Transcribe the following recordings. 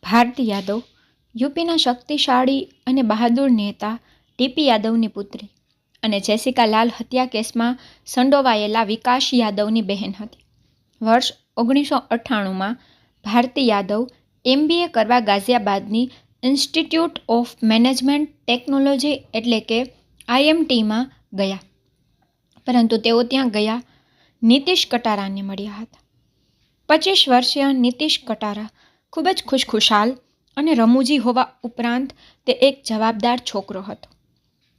ભારતી યાદવ યુપીના શક્તિશાળી અને બહાદુર નેતા ટીપી યાદવની પુત્રી અને જેસિકા લાલ હત્યા કેસમાં સંડોવાયેલા વિકાસ યાદવની બહેન હતી. વર્ષ 1998માં ભારતી યાદવ MBA કરવા ગાઝિયાબાદની ઇન્સ્ટિટ્યૂટ ઓફ મેનેજમેન્ટ ટેકનોલોજી એટલે કે IMTમાં ગયા, પરંતુ તેઓ ત્યાં ગયા નીતિશ કટારાને મળ્યા હતા. 25 વર્ષીય નીતિશ કટારા ખૂબ જ ખુશખુશાલ અને રમૂજી હોવા ઉપરાંત તે એક જવાબદાર છોકરો હતો.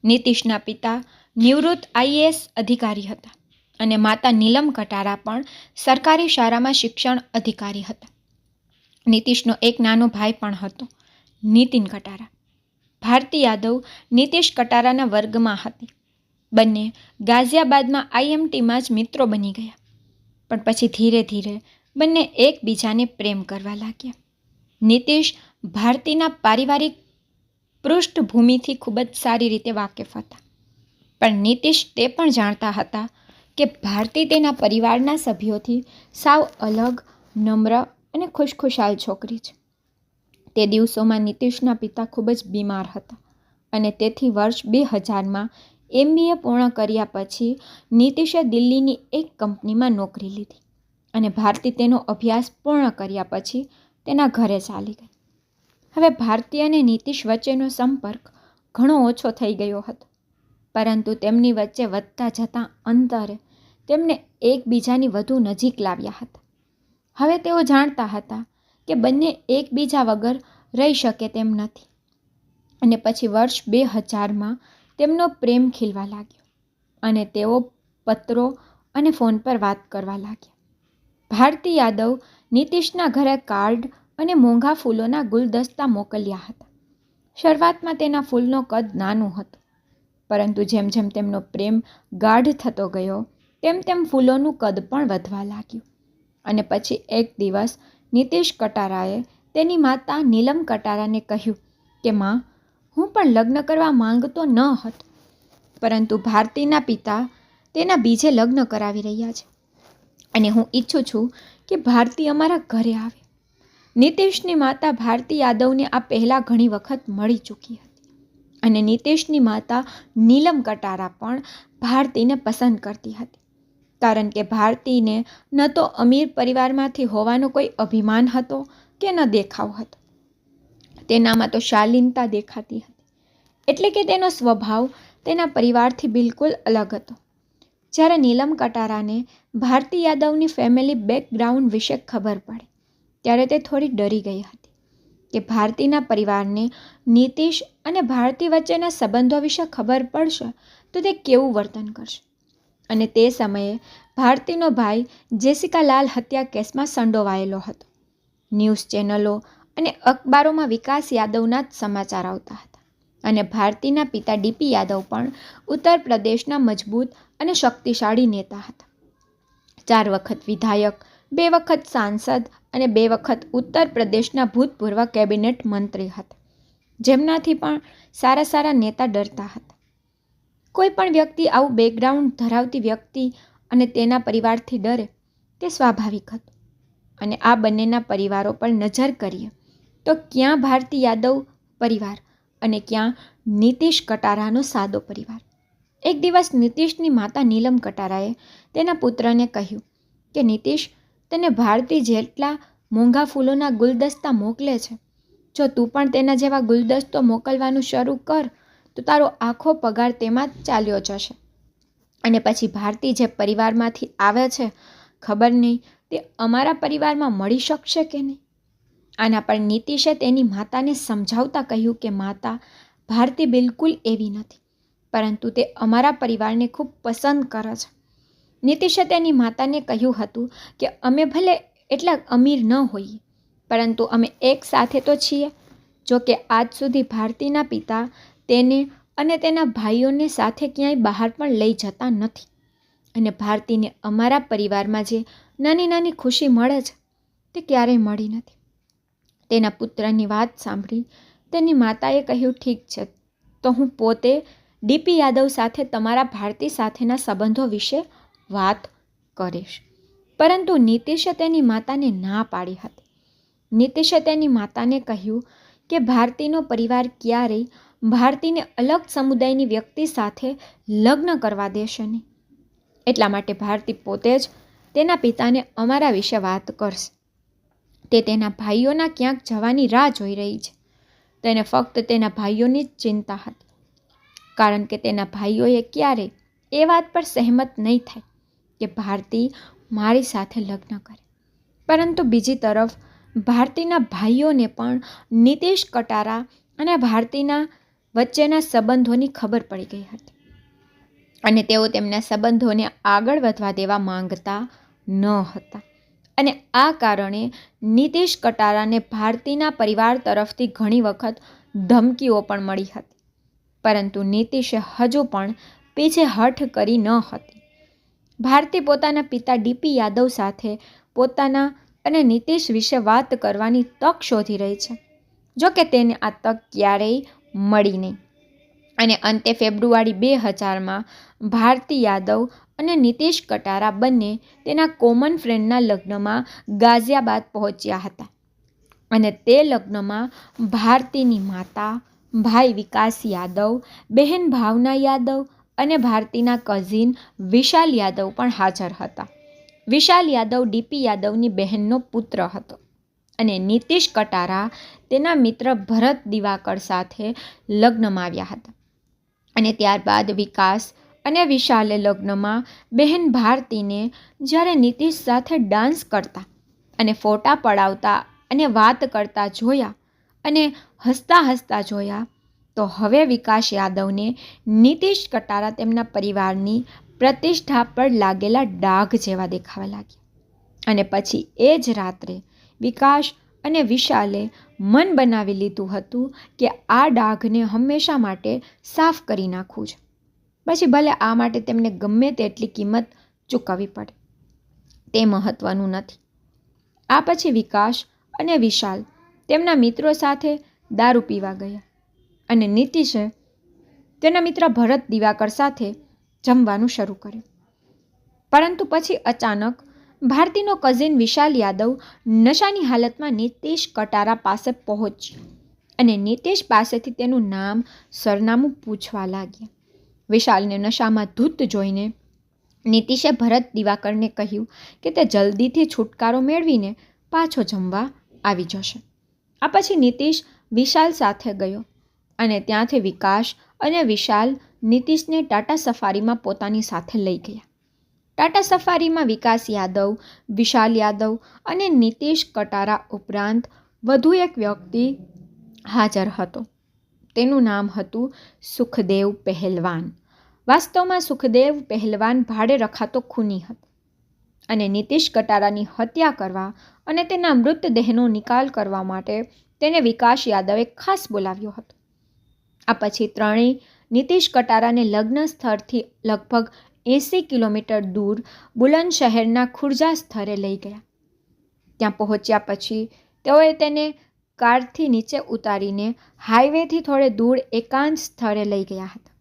નીતિશના પિતા નિવૃત્ત IAS અધિકારી હતા અને માતા નીલમ કટારા પણ સરકારી શાળામાં શિક્ષણ અધિકારી હતા. નીતિશનો એક નાનો ભાઈ પણ હતો, નીતિન કટારા. ભારતી યાદવ નીતિશ કટારાના વર્ગમાં હતી. બંને ગાઝિયાબાદમાં IMTમાં જ મિત્રો બની ગયા, પણ પછી ધીરે ધીરે બંને એકબીજાને પ્રેમ કરવા લાગ્યા. નીતિશ ભારતીના પારિવારિક પૃષ્ઠભૂમિથી ખૂબ જ સારી રીતે વાકેફ હતા, પણ નીતિશ તે પણ જાણતા હતા કે ભારતી તેના પરિવારના સભ્યોથી સાવ અલગ, નમ્ર અને ખુશખુશાલ છોકરી છે. તે દિવસોમાં નીતિશના પિતા ખૂબ જ બીમાર હતા અને તેથી વર્ષ 2000માં MBA પૂર્ણ કર્યા પછી નીતિશે દિલ્હીની એક કંપનીમાં નોકરી લીધી અને ભારતી તેનો અભ્યાસ પૂર્ણ કર્યા પછી તેના ઘરે ચાલી ગઈ. હવે ભારતી અને નીતિશ વચ્ચેનો સંપર્ક ઘણો ઓછો થઈ ગયો હતો, પરંતુ તેમની વચ્ચે વધતા જતા અંતરે તેમને એકબીજાની વધુ નજીક લાવ્યા હતા. હવે તેઓ જાણતા હતા કે બંને એકબીજા વગર રહી શકે તેમ નથી અને પછી વર્ષ 2000માં તેમનો પ્રેમ ખીલવા લાગ્યો અને તેઓ પત્રો અને ફોન પર વાત કરવા લાગ્યા. ભારતી યાદવ નીતિશના ઘરે કાર્ડ અને મોંઘા ફૂલોના ગુલદસ્તા મોકલ્યા હતા. શરૂઆતમાં તેના ફૂલનો કદ નાનું હતું, પરંતુ જેમ જેમ તેમનો પ્રેમ ગાઢ થતો ગયો તેમ તેમ ફૂલોનું કદ પણ વધવા લાગ્યું અને પછી એક દિવસ નીતિશ કટારાએ તેની માતા નીલમ કટારાને કહ્યું કે માં, હું પણ લગ્ન કરવા માંગતો ન હતો, પરંતુ ભારતીના પિતા તેના બીજે લગ્ન કરાવી રહ્યા છે અને હું ઈચ્છું છું કે ભારતી અમારા ઘરે આવે. નીતિશની માતા ભારતી યાદવને આ પહેલાં ઘણી વખત મળી ચૂકી હતી અને નીતિશની માતા નીલમ કટારા પણ ભારતીને પસંદ કરતી હતી, કારણ કે ભારતીને ન તો અમીર પરિવારમાંથી હોવાનો કોઈ અભિમાન હતો કે ન દેખાવ હતો. તેનામાં તો શાલીનતા દેખાતી હતી, એટલે કે તેનો સ્વભાવ તેના પરિવારથી બિલકુલ અલગ હતો. જ્યારે નીલમ કટારાને ભારતી યાદવની ફેમિલી બેકગ્રાઉન્ડ વિશે ખબર પડી ત્યારે તે થોડી ડરી ગઈ હતી કે ભારતીના પરિવારને નીતિશ અને ભારતી વચ્ચેના સંબંધો વિશે ખબર પડશે તો તે કેવું વર્તન કરશે. અને તે સમયે ભારતીનો ભાઈ જેસિકા લાલ હત્યા કેસમાં સંડોવાયેલો હતો. ન્યૂઝ ચેનલો અને અખબારોમાં વિકાસ યાદવના જ સમાચાર આવતા હતા અને ભારતીના પિતા DP યાદવ પણ ઉત્તર પ્રદેશના મજબૂત અને શક્તિશાળી નેતા હતા. 4 વખત વિધાયક, 2 વખત સાંસદ અને 2 વખત ઉત્તર પ્રદેશના ભૂતપૂર્વ કેબિનેટ મંત્રી હતા, જેમનાથી પણ સારા નેતા ડરતા હતા. કોઈ પણ વ્યક્તિ આવું બેકગ્રાઉન્ડ ધરાવતી વ્યક્તિ અને તેના પરિવારથી ડરે તે સ્વાભાવિક હતું. અને આ બંનેના પરિવારો પર નજર કરીએ તો ક્યાં ભારતી યાદવ પરિવાર અને ક્યાં નીતિશ કટારાનો સાદો પરિવાર. એક દિવસ નીતિશની માતા નીલમ કટારાએ તેના પુત્રને કહ્યું કે નીતિશ, તને ભારતી જેટલા મોંઘા ફૂલોના ગુલદસ્તા મોકલે છે, જો તું પણ તેના જેવા ગુલદસ્તો મોકલવાનું શરૂ કર તો તારો આખો પગાર તેમાં જ ચાલ્યો જશે. અને પછી ભારતી જે પરિવારમાંથી આવે છે, ખબર નહીં તે અમારા પરિવારમાં મળી શકશે કે નહીં. આના પર નીતિશે તેની માતાને સમજાવતા કહ્યું કે માતા, ભારતી બિલકુલ એવી નથી, પરંતુ તે અમારા પરિવારને ખૂબ પસંદ કરે છે. નીતિશે તેની માતાને કહ્યું હતું કે અમે ભલે એટલા અમીર ન હોઈએ, પરંતુ અમે એક સાથે તો છીએ. જો કે આજ સુધી ભારતીના પિતા તેને અને તેના ભાઈઓને સાથે ક્યાંય બહાર પણ લઈ જતા નથી અને ભારતીને અમારા પરિવારમાં જે નાની નાની ખુશી મળે છે તે ક્યારેય મળી નથી. તેના પુત્રની વાત સાંભળી તેની માતાએ કહ્યું, ઠીક છે, તો હું પોતે DP યાદવ સાથે તમારા ભારતી સાથેના સંબંધો વિશે વાત કરીશ. પરંતુ નીતિશે તેની માતાને ના પાડી હતી. નીતિશે તેની માતાને કહ્યું કે ભારતીનો પરિવાર ક્યારેય ભારતીને અલગ સમુદાયની વ્યક્તિ સાથે લગ્ન કરવા દેશે નહીં. એટલા માટે ભારતી પોતે જ તેના પિતાને અમારા વિશે વાત કરશે. તે તેના ભાઈઓના ક્યાંક જવાની રાહ જોઈ રહી છે. તેને ફક્ત તેના ભાઈઓની જ ચિંતા હતી, કારણ કે તેના ભાઈઓએ ક્યારેય એ વાત પર સહેમત નહીં થાય કે ભારતી મારી સાથે લગ્ન કરે. પરંતુ બીજી તરફ ભારતીના ભાઈઓને પણ નીતિશ કટારા અને ભારતીના વચ્ચેના સંબંધોની ખબર પડી ગઈ હતી અને તેઓ તેમના સંબંધોને આગળ વધવા દેવા માંગતા ન હતા. અને આ કારણે નીતિશ કટારાને ભારતીના પરિવાર તરફથી ઘણી વખત ધમકીઓ પણ મળી હતી. પરંતુ નીતિશે હજુ પણ પીછેહઠ કરી ન હતી. ભારતી પોતાના પિતા ડીપી યાદવ સાથે પોતાના અને નીતિશ વિશે વાત કરવાની તક શોધી રહી છે. જોકે તેને આ તક ક્યારેય મળી નહીં. અને અંતે ફેબ્રુઆરી 2000માં ભારતી યાદવ અને નીતિશ કટારા બંને તેના કોમન ફ્રેન્ડના લગ્નમાં ગાઝિયાબાદ પહોંચ્યા હતા. અને તે લગ્નમાં ભારતીની માતા, ભાઈ વિકાસ યાદવ, બહેન ભાવના યાદવ અને ભારતીના કઝિન વિશાલ યાદવ પણ હાજર હતા. વિશાલ યાદવ ડીપી યાદવની બહેનનો પુત્ર હતો અને નીતિશ કટારા તેના મિત્ર ભરત દિવાકર સાથે લગ્નમાં આવ્યા હતા. અને ત્યારબાદ વિકાસ અને વિશાલે લગ્નમાં બહેન ભારતીને જ્યારે નીતિશ સાથે ડાન્સ કરતા અને ફોટા પડાવતા અને વાત કરતા જોયા અને હસતા હસતા જોયા તો હવે વિકાસ યાદવને નીતિશ કટારા તેમના પરિવારની પ્રતિષ્ઠા પર લાગેલા ડાઘ જેવા દેખાવા લાગ્યા. અને પછી એ જ રાત્રે વિકાસ અને વિશાલે મન બનાવી લીધું હતું કે આ ડાઘને હંમેશા માટે સાફ કરી નાખવું છે. પછી ભલે આ માટે તેમને ગમે તેટલી કિંમત ચૂકવવી પડે, તે મહત્વનું નથી. આ પછી વિકાસ અને વિશાલ તેમના મિત્રો સાથે દારૂ પીવા ગયા અને નીતિશે તેના મિત્ર ભરત દિવાકર સાથે જમવાનું શરૂ કર્યું. પરંતુ પછી અચાનક ભારતીનો કઝિન વિશાલ યાદવ નશાની હાલતમાં નીતિશ કટારા પાસે પહોંચ્યો અને નીતિશ પાસેથી તેનું નામ, સરનામું પૂછવા લાગ્યા. વિશાલને નશામાં ધૂત જોઈને નીતિશે ભરત દિવાકરને કહ્યું કે તે જલ્દીથી છુટકારો મેળવીને પાછો જમવા આવી જશે. આ પછી નીતિશ વિશાલ સાથે ગયો અને ત્યાંથી વિકાસ અને વિશાલ નીતિશને ટાટા સફારીમાં પોતાની સાથે લઈ ગયા. ટાટા સફારીમાં વિકાસ યાદવ, વિશાલ યાદવ અને નીતિશ કટારા ઉપરાંત વધુ એક વ્યક્તિ હાજર હતો. તેનું નામ હતું સુખદેવ પહેલવાન. વાસ્તવમાં સુખદેવ પહેલવાન ભાડે રખાતો ખૂની હતો અને નીતિશ કટારાની હત્યા કરવા અને તેના મૃતદેહનો નિકાલ કરવા માટે તેને વિકાસ યાદવે ખાસ બોલાવ્યો હતો. આ પછી ત્રણેય નીતિશ કટારાને લગ્ન સ્થળથી લગભગ 80 કિલોમીટર દૂર બુલંદ શહેરના ખુર્જા સ્થળે લઈ ગયા. ત્યાં પહોંચ્યા પછી તેઓએ તેને કારથી નીચે ઉતારીને હાઈવેથી થોડે દૂર એકાંત સ્થળે લઈ ગયા હતા.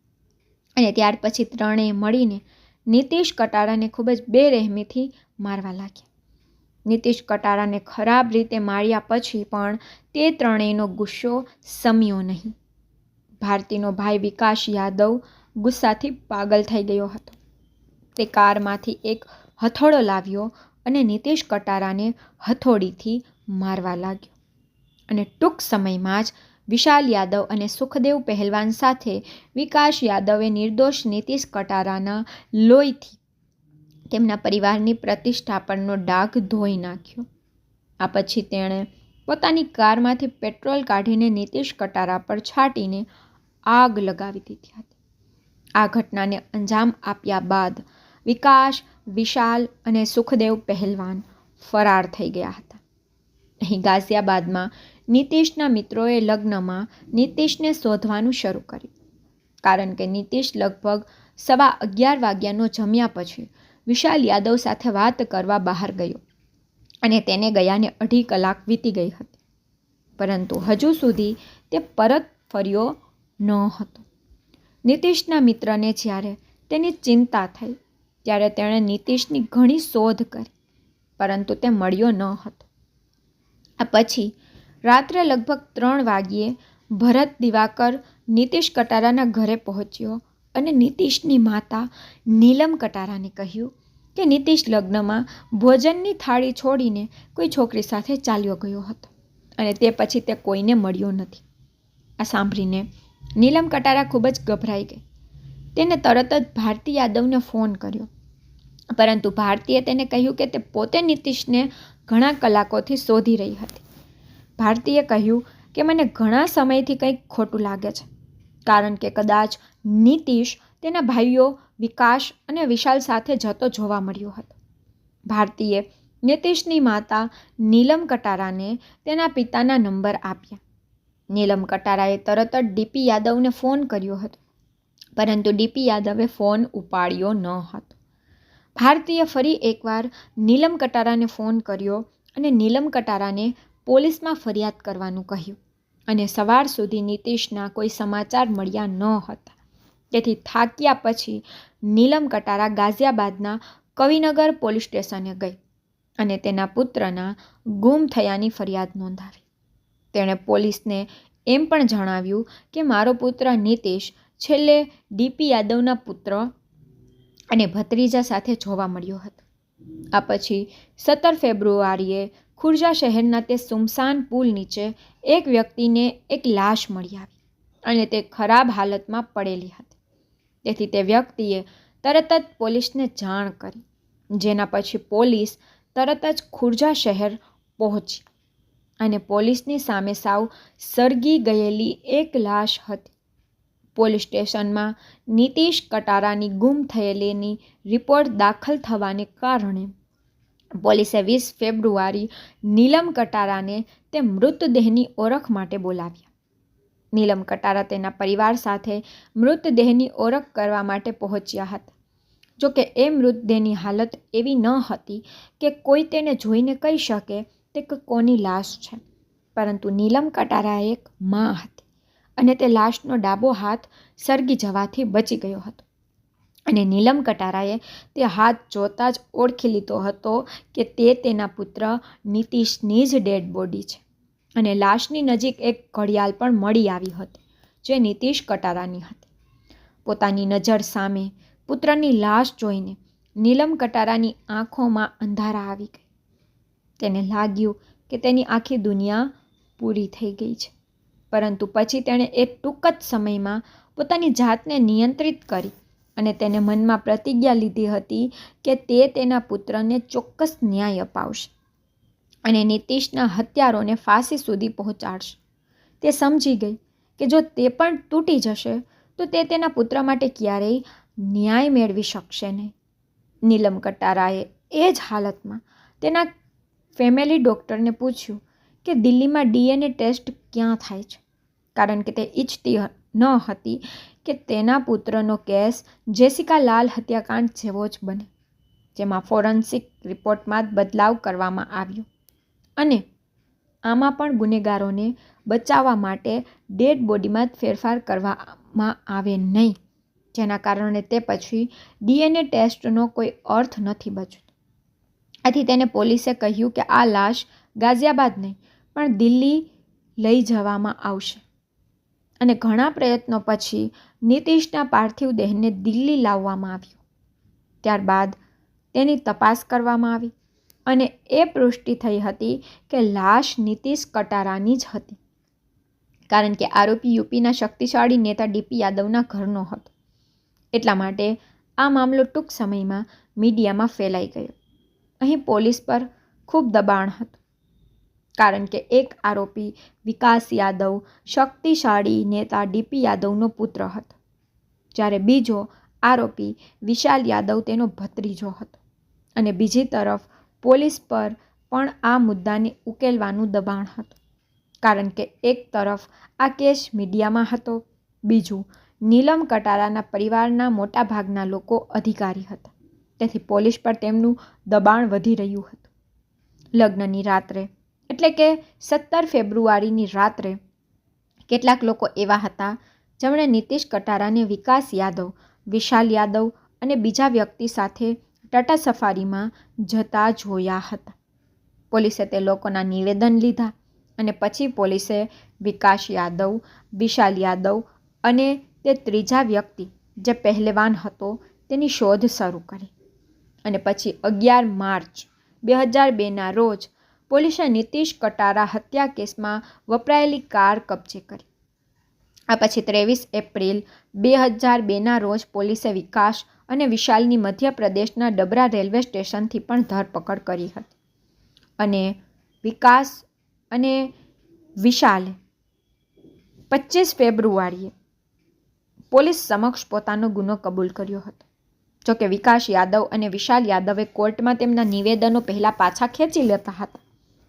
અને ત્યાર પછી ત્રણેય મળીને નીતિશ કટારાને ખૂબ જ બેરહેમીથી મારવા લાગ્યા. નીતિશ કટારાને ખરાબ રીતે માર્યા પછી પણ તે ત્રણેયનો ગુસ્સો શમ્યો નહીં. ભારતીનો ભાઈ વિકાસ યાદવ ગુસ્સાથી પાગલ થઈ ગયો હતો. તે કારમાંથી એક હથોડો લાવ્યો અને નીતિશ કટારાને હથોડીથી મારવા લાગ્યો. અને ટૂંક સમયમાં જ વિશાલ યાદવ અને સુખદેવ પહેલવાન સાથે વિકાસ યાદવે નિર્દોષ નીતિશ કટારાના લોહીથી તેમના પરિવારની પ્રતિષ્ઠા પરનો ડાઘ ધોઈ નાખ્યો. આ પછી તેણે પોતાની કારમાંથી પેટ્રોલ કાઢીને નીતિશ કટારા પર છાંટીને આગ લગાવી દીધી હતી. આ ઘટનાને અંજામ આપ્યા બાદ વિકાસ, વિશાલ અને સુખદેવ પહેલવાન ફરાર થઈ ગયા હતા. અહીં ગાઝિયાબાદમાં નીતિશના મિત્રોએ લગ્નમાં નીતિશને શોધવાનું શરૂ કર્યું, કારણ કે નીતિશ લગભગ 11:15 વાગ્યાનો જમ્યા પછી વિશાલ યાદવ સાથે વાત કરવા બહાર ગયો અને તેને ગયાને 2.5 કલાક વીતી ગઈ હતી, પરંતુ હજુ સુધી તે પરત ફર્યો ન હતો. નીતિશના મિત્રને જ્યારે તેની ચિંતા થઈ ત્યારે તેણે નીતિશની ઘણી શોધ કરી, પરંતુ તે મળ્યો ન હતો. આ પછી રાત્રે લગભગ 3 વાગ્યે ભરત દિવાકર નીતિશ કટારાના ઘરે પહોંચ્યો અને નીતિશની માતા નીલમ કટારાને કહ્યું કે નીતિશ લગ્નમાં ભોજનની થાળી છોડીને કોઈ છોકરી સાથે ચાલ્યો ગયો હતો અને તે પછી તે કોઈને મળ્યો નથી. આ સાંભળીને નીલમ કટારા ખૂબ જ ગભરાઈ ગઈ. તેને તરત જ ભારતી યાદવને ફોન કર્યો, પરંતુ ભારતીએ તેને કહ્યું કે તે પોતે નીતિશને ઘણા કલાકોથી શોધી રહી હતી. ભારતીએ કહ્યું કે મને ઘણા સમયથી કંઈક ખોટું લાગે છે, કારણ કે કદાચ નીતિશ તેના ભાઈઓ વિકાસ અને વિશાલ સાથે જતો જોવા મળ્યો હતો. ભારતીએ નીતિશની માતા નીલમ કટારાને તેના પિતાના નંબર આપ્યા. નીલમ કટારાએ તરત જ ડીપી યાદવને ફોન કર્યો હતો, પરંતુ ડીપી યાદવે ફોન ઉપાડ્યો ન હતો. ભારતીએ ફરી એકવાર નીલમ કટારાને ફોન કર્યો અને નીલમ કટારાને પોલીસમાં ફરિયાદ કરવાનું કહ્યું અને સવાર સુધી નીતિશના કોઈ સમાચાર મળ્યા ન હતા. તેથી થાક્યા પછી નીલમ કટારા ગાઝિયાબાદના કવિનગર પોલીસ સ્ટેશને ગઈ અને તેના પુત્રના ગુમ થયાની ફરિયાદ નોંધાવી. તેણે પોલીસને એમ પણ જણાવ્યું કે મારો પુત્ર નીતિશ છેલ્લે ડીપી યાદવના પુત્ર અને ભત્રીજા સાથે જોવા મળ્યો હતો. આ પછી 17 ફેબ્રુઆરીએ ખુર્જા શહેરના તે સુમસાન પુલ નીચે એક વ્યક્તિને એક લાશ મળી આવી અને તે ખરાબ હાલતમાં પડેલી હતી. તેથી તે વ્યક્તિએ તરત જ પોલીસને જાણ કરી, જેના પછી પોલીસ તરત જ ખુર્જા શહેર પહોંચી અને પોલીસની સામે સાવ સળગી ગયેલી એક લાશ હતી. પોલીસ સ્ટેશનમાં નીતિશ કટારાની ગુમ થયેલીની રિપોર્ટ દાખલ થવાને કારણે પોલીસે 20 ફેબ્રુઆરી નીલમ કટારાને તે મૃતદેહની ઓળખ માટે બોલાવ્યા. નીલમ કટારા તેના પરિવાર સાથે મૃતદેહની ઓળખ કરવા માટે પહોંચ્યા હતા. જોકે એ મૃતદેહની હાલત એવી ન હતી કે કોઈ તેને જોઈને કહી શકે તે કોની લાશ છે, પરંતુ નીલમ કટારા એક મા હતી અને તે લાશનો ડાબો હાથ સળગી જવાથી બચી ગયો હતો અને નીલમ કટારાએ તે હાથ જોતાં જ ઓળખી લીધો હતો કે તે તેના પુત્ર નીતિશની જ ડેડ બોડી છે અને લાશની નજીક એક ઘડિયાળ પણ મળી આવી હતી જે નીતિશ કટારાની હતી. પોતાની નજર સામે પુત્રની લાશ જોઈને નીલમ કટારાની આંખોમાં અંધારા આવી ગઈ. તેને લાગ્યું કે તેની આખી દુનિયા પૂરી થઈ ગઈ છે, પરંતુ પછી તેણે એક ટૂંક જ સમયમાં પોતાની જાતને નિયંત્રિત કરી અને તેને મનમાં પ્રતિજ્ઞા લીધી હતી કે તે તેના પુત્રને ચોક્કસ ન્યાય અપાવશે અને નીતિશના હત્યારોને ફાંસી સુધી પહોંચાડશે. તે સમજી ગઈ કે જો તે પણ તૂટી જશે તો તે તેના પુત્ર માટે ક્યારેય ન્યાય મેળવી શકશે નહીં. નીલમ કટારાએ એ જ હાલતમાં તેના ફેમિલી ડૉક્ટરને પૂછ્યું કે દિલ્હીમાં DNA ટેસ્ટ ક્યાં થાય છે, કારણ કે તે ઈચ્છતી ન હતી કે તેના પુત્રનો કેસ જેસિકા લાલ હત્યાકાંડ જેવો જ બને, જેમાં ફોરેન્સિક રિપોર્ટમાં બદલાવ કરવામાં આવ્યો અને આમાં પણ ગુનેગારોને બચાવવા માટે ડેડ બોડીમાં જ ફેરફાર કરવામાં આવે નહીં, જેના કારણે તે પછી DNA ટેસ્ટનો કોઈ અર્થ નથી બચતો. આથી તેને પોલીસે કહ્યું કે આ લાશ ગાઝિયાબાદ નહીં પણ દિલ્હી લઈ જવામાં આવશે અને ઘણા પ્રયત્નો પછી નીતિશના પાર્થિવ દેહને દિલ્હી લાવવામાં આવ્યો. ત્યારબાદ તેની તપાસ કરવામાં આવી અને એ પુષ્ટિ થઈ હતી કે લાશ નીતિશ કટારાની જ હતી, કારણ કે આરોપી યુપીના શક્તિશાળી નેતા ડીપી યાદવના ઘરનો હતો. એટલા માટે આ મામલો ટૂંક સમયમાં મીડિયામાં ફેલાઈ ગયો. અહીં પોલીસ પર ખૂબ દબાણ હતું, કારણ કે એક આરોપી વિકાસ યાદવ શક્તિશાળી નેતા ડીપી યાદવનો પુત્ર હતો, જ્યારે બીજો આરોપી વિશાલ યાદવ તેનો ભત્રીજો હતો અને બીજી તરફ પોલીસ પર પણ આ મુદ્દાને ઉકેલવાનું દબાણ હતું, કારણ કે એક તરફ આ કેસ મીડિયામાં હતો, બીજું નીલમ કટારાના પરિવારના મોટાભાગના લોકો અધિકારી હતા. તેથી પોલીસ પર તેમનું દબાણ વધી રહ્યું હતું. લગ્નની રાત્રે એટલે કે 17 ફેબ્રુઆરીની રાત્રે કેટલાક લોકો એવા હતા જેમણે નીતિશ કટારાને વિકાસ યાદવ, વિશાલ યાદવ અને બીજા વ્યક્તિ સાથે ટાટા સફારીમાં જતા જોયા હતા. પોલીસે તે લોકોના નિવેદન લીધા અને પછી પોલીસે વિકાસ યાદવ, વિશાલ યાદવ અને તે ત્રીજા વ્યક્તિ જે પહેલવાન હતો તેની શોધ શરૂ કરી. અને પછી 11 માર્ચ 2002ના રોજ પોલીસે નીતિશ કટારા હત્યા કેસમાં વપરાયેલી કાર કબજે કરી. આ પછી 23 એપ્રિલ 2002ના રોજ પોલીસે વિકાસ અને વિશાલની મધ્યપ્રદેશના ડબરા રેલવે સ્ટેશનથી પણ ધરપકડ કરી હતી. અને વિકાસ અને વિશાલે 25 ફેબ્રુઆરીએ પોલીસ સમક્ષ પોતાનો ગુનો કબૂલ કર્યો હતો. જોકે વિકાસ યાદવ અને વિશાલ યાદવે કોર્ટમાં તેમના નિવેદનો પહેલાં પાછા ખેંચી લેતા હતા.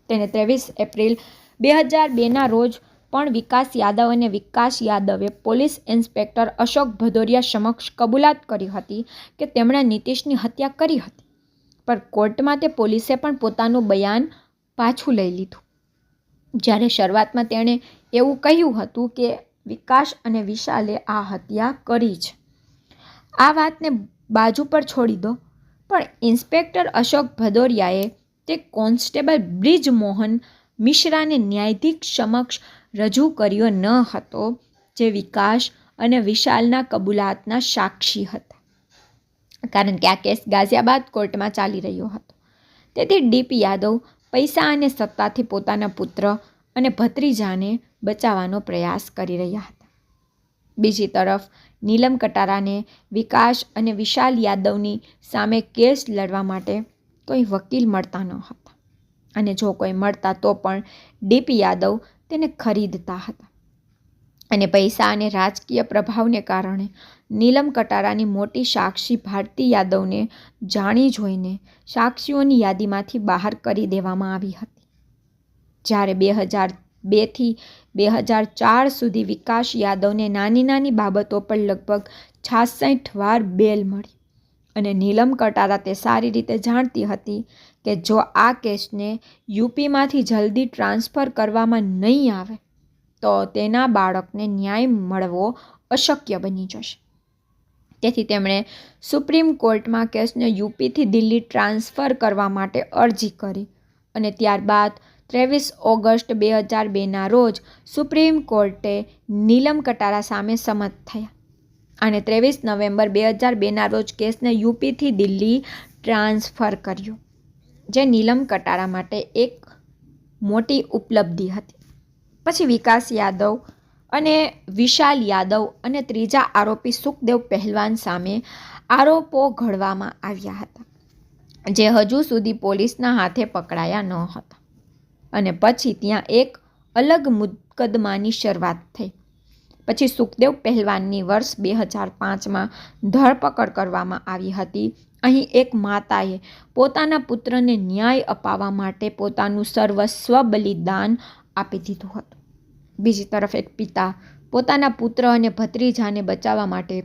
તેને 23 એપ્રિલ 2002ના રોજ પણ વિકાસ યાદવ અને વિકાસ યાદવે પોલીસ ઇન્સ્પેક્ટર અશોક ભદૌરિયા સમક્ષ કબૂલાત કરી હતી કે તેમણે નીતિશની હત્યા કરી હતી. પર કોર્ટમાં તે પોલીસે પણ પોતાનું બયાન પાછું લઈ લીધું. જ્યારે શરૂઆતમાં તેણે એવું કહ્યું હતું કે વિકાસ અને વિશાલે આ હત્યા કરી છે. આ વાતને બાજુ પર છોડી દો, પણ ઇન્સ્પેક્ટર અશોક ભદૌરિયાએ તે કોન્સ્ટેબલ બ્રિજ મોહન મિશ્રાને ન્યાયાધીશ સમક્ષ રજૂ કર્યો ન હતો, જે વિકાસ અને વિશાલના કબૂલાતના સાક્ષી હતા. કારણ કે આ કેસ ગાઝિયાબાદ કોર્ટમાં ચાલી રહ્યો હતો. તેથી ડીપી યાદવ પૈસા અને સત્તાથી પોતાના પુત્ર અને ભત્રીજાને બચાવવાનો પ્રયાસ કરી રહ્યા હતા. બીજી તરફ નીલમ કટારાને વિકાસ અને વિશાલ યાદવની સામે કેસ લડવા માટે કોઈ વકીલ મળતા ન હતા. અને જો કોઈ મળતા તો પણ ડીપી યાદવ તેને ખરીદતા હતા. અને પૈસા અને રાજકીય પ્રભાવને કારણે નીલમ કટારાની મોટી સાક્ષી ભારતી યાદવને જાણી જોઈને સાક્ષીઓની યાદીમાંથી બહાર કરી દેવામાં આવી હતી. જ્યારે 2002થી 2004 સુધી વિકાસ યાદવને નાની નાની બાબતો પર લગભગ 66 વાર બેલ મળી. અને નીલમ કટારા તે સારી રીતે જાણતી હતી કે જો આ કેસને યુપીમાંથી જલ્દી ટ્રાન્સફર કરવામાં નહીં આવે તો તેના બાળકને ન્યાય મળવો અશક્ય બની જશે. તેથી તેમણે સુપ્રીમ કોર્ટમાં કેસને યુપીથી દિલ્હી ટ્રાન્સફર કરવા માટે અરજી કરી. અને ત્યારબાદ 23 ઓગસ્ટ 2002ના રોજ સુપ્રીમ કોર્ટે નીલમ કટારા સામે સંમત થયા. અને 23 નવેમ્બર 2002ના રોજ કેસને યુપીથી દિલ્હી ટ્રાન્સફર કર્યો, જે નીલમ કટારા માટે એક મોટી ઉપલબ્ધિ હતી. પછી વિકાસ યાદવ અને વિશાલ યાદવ અને ત્રીજા આરોપી સુખદેવ પહેલવાન સામે આરોપો ઘડવામાં આવ્યા હતા, જે હજુ સુધી પોલીસના હાથે પકડાયા ન હતા. અને પછી ત્યાં એક અલગ મુકદ્દમાની શરૂઆત થઈ. પછી સુખદેવ પહેલવાનની વર્ષ 2005માં ધરપકડ કરવામાં આવી હતી. અહીં એક માતાએ પોતાના પુત્રને ન્યાય અપાવવા માટે પોતાનું સર્વસ્વ બલિદાન આપી દીધું હતું. બીજી તરફ એક પિતા પોતાના પુત્ર અને ભત્રીજાને બચાવવા માટે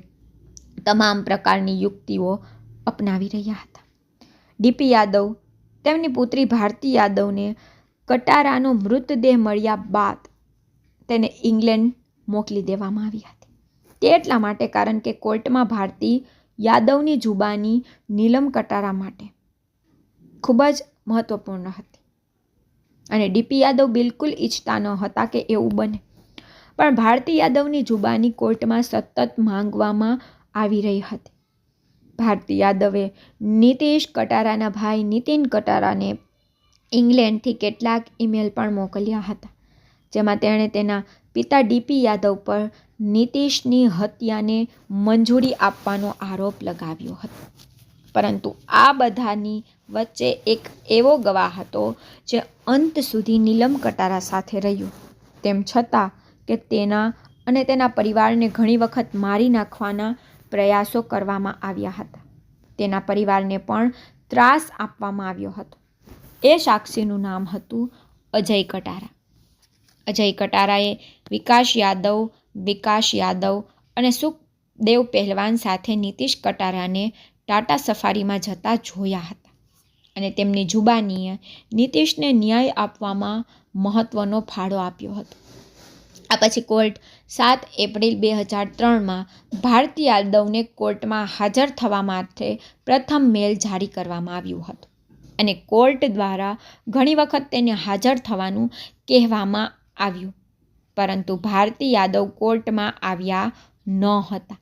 તમામ પ્રકારની યુક્તિઓ અપનાવી રહ્યા હતા. ડીપી યાદવ તેમની પુત્રી ભારતી યાદવને કટારાનો મૃતદેહ મળ્યા બાદ તેને ઇંગ્લેન્ડ મોકલી દેવામાં આવી હતી. તે એટલા માટે કારણ કે કોર્ટમાં ભારતી યાદવની જુબાની નીલમ કટારા માટે ખૂબ જ મહત્વપૂર્ણ હતી. અને ડીપી યાદવ બિલકુલ ઈચ્છતા ન હતા કે એવું બને, પણ ભારતી યાદવની જુબાની કોર્ટમાં સતત માંગવામાં આવી રહી હતી. ભારતી યાદવે નીતિશ કટારાના ભાઈ નીતિન કટારાને ઇંગ્લેન્ડથી કેટલાક ઈમેલ પણ મોકલ્યા હતા, જેમાં તેણે તેના પિતા ડીપી યાદવ પર નીતિશની હત્યાને મંજૂરી આપવાનો આરોપ લગાવ્યો હતો. પરંતુ આ બધાની વચ્ચે એક એવો ગવાહ હતો જે અંત સુધી નીલમ કટારા સાથે રહ્યો. તેમ છતાં કે તેના અને તેના પરિવારને ઘણી વખત મારી નાખવાના પ્રયાસો કરવામાં આવ્યા હતા, તેના પરિવારને પણ ત્રાસ આપવામાં આવ્યો હતો. એ સાક્ષીનું નામ હતું અજય કટારા. અજય કટારાએ વિકાસ યાદવ અને સુખદેવ પહેલવાન સાથે નીતિશ કટારાને ટાટા સફારીમાં જતા જોયા હતા. અને તેમની જુબાનીએ નીતિશને ન્યાય આપવામાં મહત્વનો ફાળો આપ્યો હતો. આ પછી કોર્ટ 7 એપ્રિલ 2003માં ભારતી યાદવને કોર્ટમાં હાજર થવા માટે પ્રથમ મેલ જારી કરવામાં આવ્યું હતું. અને કોર્ટ દ્વારા ઘણી વખત તેને હાજર થવાનું કહેવામાં આવ્યું, પરંતુ ભારતી યાદવ કોર્ટમાં આવ્યા ન હતા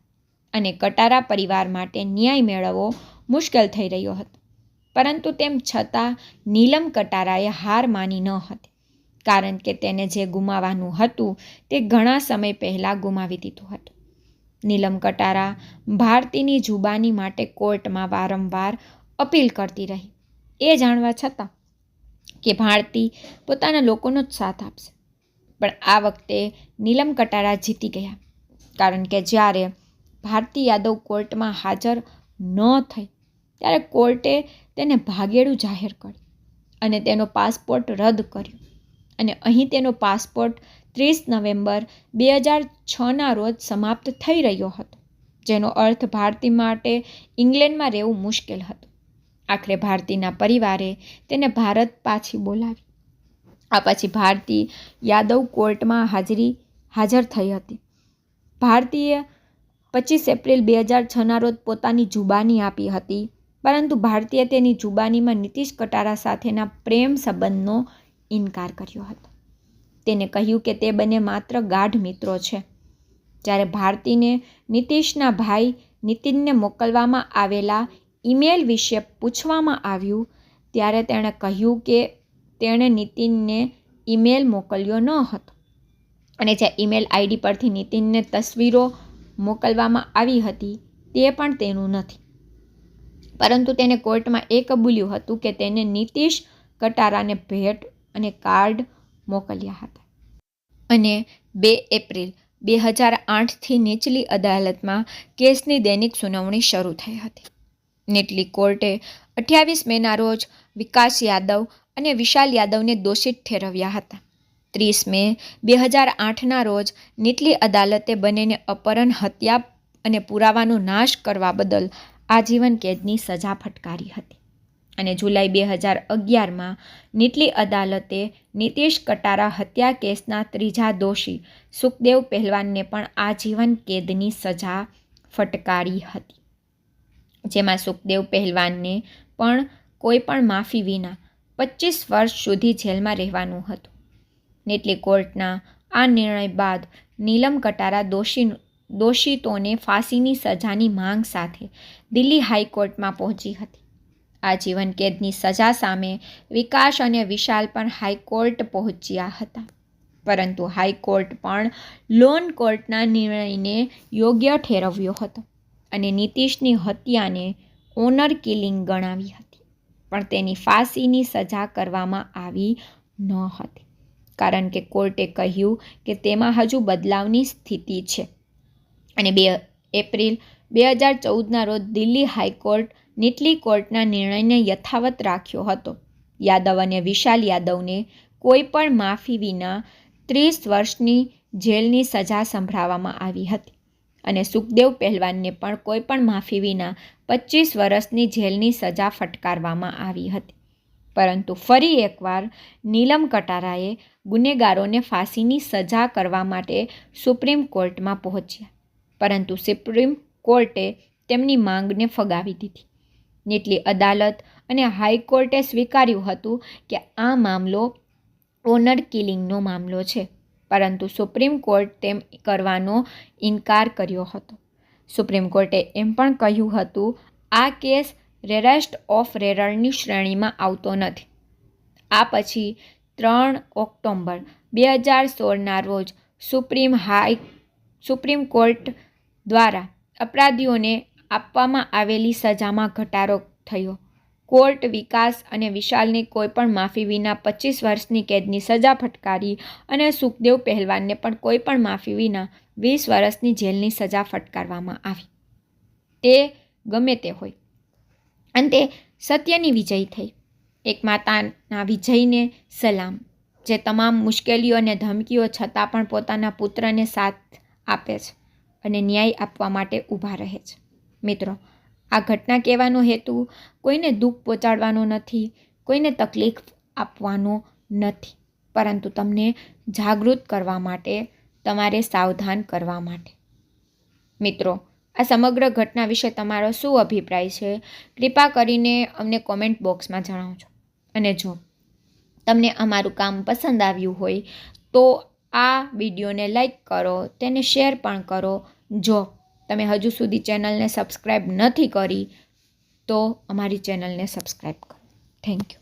અને કટારા પરિવાર માટે ન્યાય મેળવવો મુશ્કેલ થઈ રહ્યો હતો. પરંતુ તેમ છતાં નીલમ કટારાએ હાર માની ન હતી, કારણ કે તેને જે ગુમાવવાનું હતું તે ઘણા સમય પહેલાં ગુમાવી દીધું હતું. નીલમ કટારા ભારતીની જુબાની માટે કોર્ટમાં વારંવાર અપીલ કરતી રહી, એ જાણવા છતાં કે ભારતી પોતાના લોકોનો જ સાથ આપશે. પણ આ વખતે નીલમ કટારા જીતી ગયા, કારણ કે જ્યારે ભારતી યાદવ કોર્ટમાં હાજર ન થઈ ત્યારે કોર્ટે તેને ભાગેડુ જાહેર કર્યો અને તેનો પાસપોર્ટ રદ કર્યો. અને અહીં તેનો પાસપોર્ટ 30 નવેમ્બર 2006ના રોજ સમાપ્ત થઈ રહ્યો હતો, જેનો અર્થ ભારતી માટે ઇંગ્લેન્ડમાં રહેવું મુશ્કેલ હતું. આખરે ભારતીના પરિવારે તેને ભારત પાછી બોલાવી. આ પછી ભારતી યાદવ કોર્ટમાં હાજર થઈ હતી. ભારતીએ 25 એપ્રિલ 2006ના રોજ પોતાની જુબાની આપી હતી, પરંતુ ભારતીએ તેની જુબાનીમાં નીતિશ કટારા સાથેના પ્રેમ સંબંધનો ઇનકાર કર્યો હતો. તેને કહ્યું કે તે બંને માત્ર ગાઢ મિત્રો છે. જ્યારે ભારતીને નીતિશના ભાઈ નીતિનને મોકલવામાં આવેલા ઈમેલ વિશે પૂછવામાં આવ્યું ત્યારે તેણે કહ્યું કે તેણે નીતિનને ઈમેલ મોકલ્યો ન હતો અને જે ઈમેલ આઈડી પરથી નીતિનને તસવીરો મોકલવામાં આવી હતી તે પણ તેનું નથી. પરંતુ તેને કોર્ટમાં એ કબૂલ્યું હતું કે તેને નીતિશ કટારાને ભેટ અને કાર્ડ મોકલ્યા હતા. અને 2 એપ્રિલ 2008થી નીચલી અદાલતમાં કેસની દૈનિક સુનાવણી શરૂ થઈ હતી. નીચલી કોર્ટે 28 મેના રોજ વિકાસ યાદવ અને વિશાલ યાદવને દોષિત ઠેરવ્યા હતા. 30 મે 2008ના રોજ નીચલી અદાલતે બંનેને અપહરણ, હત્યા અને પુરાવાનો નાશ કરવા બદલ આજીવન કેદની સજા ફટકારી હતી. અને જુલાઈ 2011માં નીચલી અદાલતે નીતિશ કટારા હત્યા કેસના ત્રીજા દોષી સુખદેવ પહેલવાનને પણ આજીવન કેદની સજા ફટકારી હતી, જેમાં સુખદેવ પહેલવાનને પણ કોઈ પણ માફી વિના 25 વર્ષ સુધી જેલમાં રહેવાનું હતું. નીચલી કોર્ટના આ નિર્ણય બાદ નીલમ કટારા દોષિતોને ફાંસીની સજાની માંગ સાથે દિલ્હી હાઈકોર્ટમાં પહોંચી હતી. આજીવન કેદની સજા સામે વિકાસ અને વિશાલ પણ હાઈકોર્ટ પહોંચ્યા હતા, પરંતુ હાઈકોર્ટ પણ લોન કોર્ટના નિર્ણયને યોગ્ય ઠેરવ્યો હતો અને નીતિશની હત્યાને ઓનર કિલિંગ ગણાવી હતી. પણ તેની ફાંસીની સજા કરવામાં આવી ન હતી, કારણ કે કોર્ટે કહ્યું કે તેમાં હજુ બદલાવની સ્થિતિ છે. અને 2 એપ્રિલ 2014ના રોજ દિલ્હી હાઈકોર્ટ નીચલી કોર્ટના નિર્ણયને યથાવત રાખ્યો હતો. યાદવ અને વિશાલ યાદવને કોઈ પણ માફી વિના 30 વર્ષની જેલની સજા સંભળાવવામાં આવી હતી અને સુખદેવ પહેલવાનને પણ કોઈ પણ માફી વિના 25 વર્ષની જેલની સજા ફટકારવામાં આવી હતી. પરંતુ ફરી એકવાર નીલમ કટારાએ ગુનેગારોને ફાંસીની સજા કરવા માટે સુપ્રીમ કોર્ટમાં પહોંચ્યા, પરંતુ સુપ્રીમ કોર્ટે તેમની માંગને ફગાવી દીધી. નીચલી અદાલત અને હાઈકોર્ટે સ્વીકાર્યું હતું કે આ મામલો ઓનર કિલિંગનો મામલો છે, પરંતુ સુપ્રીમ કોર્ટ તેમ કરવાનો ઇનકાર કર્યો હતો. સુપ્રીમ કોર્ટે એમ પણ કહ્યું હતું આ કેસ રેરેસ્ટ ઓફ રેરની શ્રેણીમાં આવતો નથી. આ પછી 3 ઓક્ટોબર 2016ના રોજ સુપ્રીમ કોર્ટ દ્વારા અપરાધીઓને આપવામાં આવેલી સજામાં ઘટાડો થયો. કોર્ટ વિકાસ અને વિશાલને કોઈપણ માફી વિના 25 વર્ષની કેદની સજા ફટકારી અને સુખદેવ પહેલવાનને પણ કોઈપણ માફી વિના 20 વર્ષની જેલની સજા ફટકારવામાં આવી. તે ગમે તે હોય, અંતે સત્યની વિજય થઈ. એક માતાના વિજયને સલામ, જે તમામ મુશ્કેલીઓ અને ધમકીઓ છતાં પણ પોતાના પુત્રને સાથ આપે છે અને ન્યાય આપવા માટે ઊભા રહે છે. મિત્રો, આ ઘટના કહેવાનો હેતુ કોઈને દુઃખ પહોંચાડવાનો નથી, કોઈને તકલીફ આપવાનો નથી, પરંતુ તમને જાગૃત કરવા માટે, તમારે સાવધાન કરવા માટે. મિત્રો, આ સમગ્ર ઘટના વિશે તમારો શું અભિપ્રાય છે? કૃપા કરીને અમને કોમેન્ટ બોક્સમાં જણાવજો. અને જો તમને અમારું કામ પસંદ આવ્યું હોય તો આ વિડીયોને લાઈક કરો, તેને શેર પણ કરો. જો તમે હજુ સુધી ચેનલને સબસ્ક્રાઈબ નથી કરી તો અમારી ચેનલને સબસ્ક્રાઈબ કરો. Thank you.